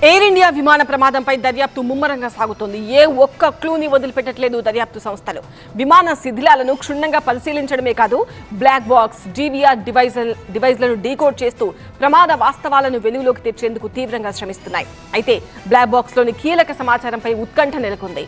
Air India విమాన ప్రమాదంపై దర్యాప్తు ముమ్మరంగా సాగుతోంది. ఏ ఒక్క క్లూని వదిలిపెట్టట్లేదు దర్యాప్తు సంస్థలు. విమాన శిథిలాలను క్షుణ్ణంగా పరిశీలించడమే కాదు, బ్లాక్ బాక్స్, డివిఆర్ డివైస్లను డీకోడ్ చేస్తూ ప్రమాద వాస్తవాలను వెలుగులోకి తెచ్చేందుకు తీవ్రంగా శ్రమిస్తున్నాయి. అయితే బ్లాక్ బాక్స్లోని కీలక సమాచారంపై ఉత్కంఠ నెలకొంది.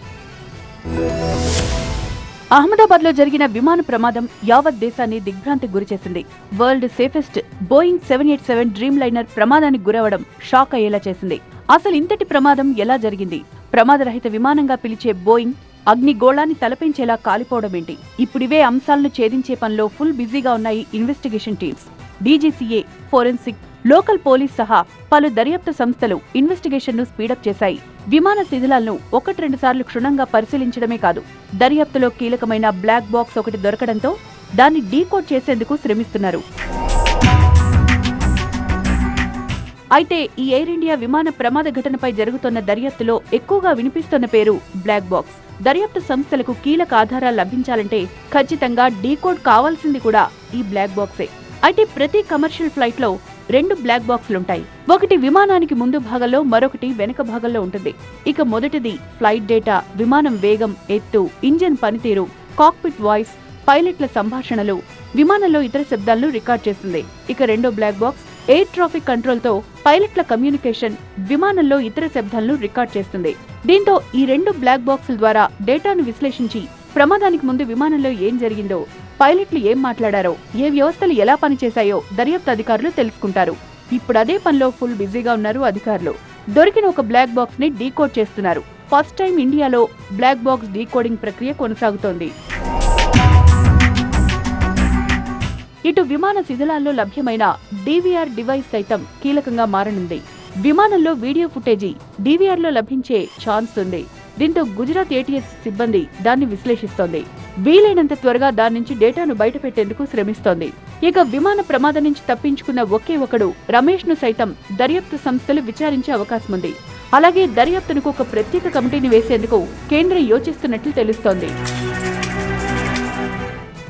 అహ్మదాబాద్ లో జరిగిన విమాన ప్రమాదం యావత్ దేశాన్ని దిగ్భ్రాంతికి గురిచేసింది. World safest Boeing 787 Dreamliner ప్రమాదానికి గురవడం షాక్ అయ్యేలా చేసింది. అసలు ఇంతటి ప్రమాదం ఎలా జరిగింది? ప్రమాదరహిత విమానంగా పిలిచే బోయింగ్ అగ్నిగోళాన్ని తలపించేలా కాలిపోవడమేంటి? ఇప్పుడివే అంశాలను ఛేదించే పనిలో ఫుల్ బిజీగా ఉన్నాయి investigation teams. DGCA, forensic, local police సహా పలు దర్యాప్తు సంస్థలు ఇన్వెస్టిగేషన్ ను స్పీడప్ చేశాయి. విమాన శిథిలాలను 1-2 సార్లు క్షుణ్ణంగా పరిశీలించడమే కాదు, దర్యాప్తులో కీలకమైన బ్లాక్ బాక్స్ ఒకటి దొరకడంతో దాన్ని డీకోడ్ చేసేందుకు శ్రమిస్తున్నారు. అయితే ఈ ఎయిర్ ఇండియా విమాన ప్రమాద ఘటనపై జరుగుతున్న దర్యాప్తులో ఎక్కువగా వినిపిస్తున్న పేరు బ్లాక్ బాక్స్. దర్యాప్తు సంస్థలకు కీలక ఆధారాలు లభించాలంటే ఖచ్చితంగా డీకోడ్ కావాల్సింది కూడా ఈ బ్లాక్ బాక్సే. అయితే ప్రతి కమర్షియల్ ఫ్లైట్ లో 2 బ్లాక్ బాక్సులుంటాయి. ఒకటి విమానానికి ముందు భాగంలో, మరొకటి వెనుక భాగంలో ఉంటుంది. ఇక మొదటిది ఫ్లైట్ డేటా, విమానం వేగం, ఎత్తు, ఇంజిన్ పనితీరు, కాక్పిట్ వాయిస్, పైలట్ల సంభాషణలు, విమానంలో ఇతర శబ్దాలను రికార్డ్ చేస్తుంది. ఇక రెండో black box air traffic control తో పైలట్ల కమ్యూనికేషన్, విమానంలో ఇతర శబ్దాలను రికార్డ్ చేస్తుంది. దీంతో ఈ 2 బ్లాక్ బాక్సుల ద్వారా డేటాను విశ్లేషించి ప్రమాదానికి ముందు విమానంలో ఏం జరిగిందో, పైలట్లు ఏం మాట్లాడారో, ఏ వ్యవస్థలు ఎలా పనిచేశాయో దర్యాప్తు అధికారులు తెలుసుకుంటారు. ఇప్పుడు అదే పనిలో ఫుల్ బిజీగా ఉన్నారు అధికారులు. దొరికిన ఒక బ్లాక్ బాక్స్ ని డీకోడ్ చేస్తున్నారు. ఫస్ట్ టైం ఇండియాలో బ్లాక్ బాక్స్ డీకోడింగ్ ప్రక్రియ కొనసాగుతోంది. ఇటు విమాన శిథిలాల్లో లభ్యమైన డివిఆర్ డివైస్ సైతం కీలకంగా మారనుంది. విమానంలో వీడియో ఫుటేజీ డివిఆర్ లో లభించే ఛాన్స్ ఉంది. దీంతో గుజరాత్ ఏటీఎస్ సిబ్బంది దాన్ని విశ్లేషిస్తోంది. వీలైనంత త్వరగా దాని నుంచి డేటాను బయటపెట్టేందుకు శ్రమిస్తోంది. ఇక విమాన ప్రమాదం నుంచి తప్పించుకున్న ఒకే ఒకడు రమేష్ ను సైతం దర్యాప్తు సంస్థలు విచారించే అవకాశం ఉంది. అలాగే దర్యాప్తునకు ఒక ప్రత్యేక కమిటీని వేసేందుకు కేంద్రం యోచిస్తున్నట్లు తెలుస్తోంది.